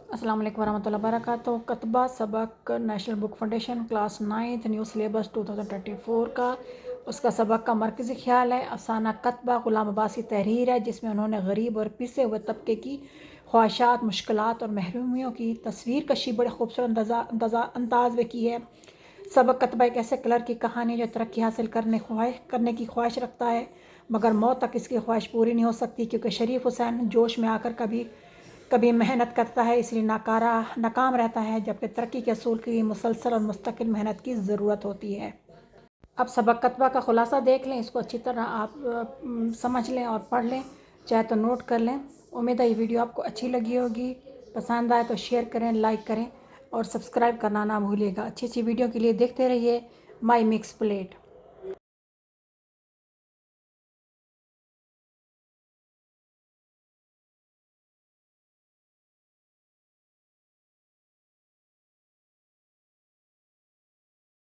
अस्सलाम वालेकुम वरहमतुल्लाहि वबरकातुहू। कतबा सबक national book foundation class 9th new syllabus 2024 का उसका सबक का मरकज़ी ख्याल है अफसाना कतबा गुलाम अब्बासी तहरीर है, जिसमें उन्होंने गरीब और पिसे हुए तबके की ख्वाहिशात, मुश्किलात और महरूमियों की तस्वीर कशी बड़े खूबसूरत अंदाज में की है। सबक कतबा एक ऐसे कलर की कहानी जो तरक्की हासिल करने की ख्वाहिश रखता है, मगर मौत तक इसकी ख्वाहिश पूरी नहीं हो सकती, क्योंकि शरीफ हुसैन जोश में आकर कभी कभी मेहनत करता है, इसलिए नाकाम रहता है, जबकि तरक्की के असूल की मुसलसल और मुस्तकिल मेहनत की ज़रूरत होती है। अब सबक कतबा का ख़ुलासा देख लें, इसको अच्छी तरह आप समझ लें और पढ़ लें, चाहे तो नोट कर लें। उम्मीद है ये वीडियो आपको अच्छी लगी होगी। पसंद आए तो शेयर करें, लाइक करें और सब्सक्राइब करना ना भूलिएगा। अच्छी अच्छी वीडियो के लिए देखते रहिए माई मिक्स प्लेट।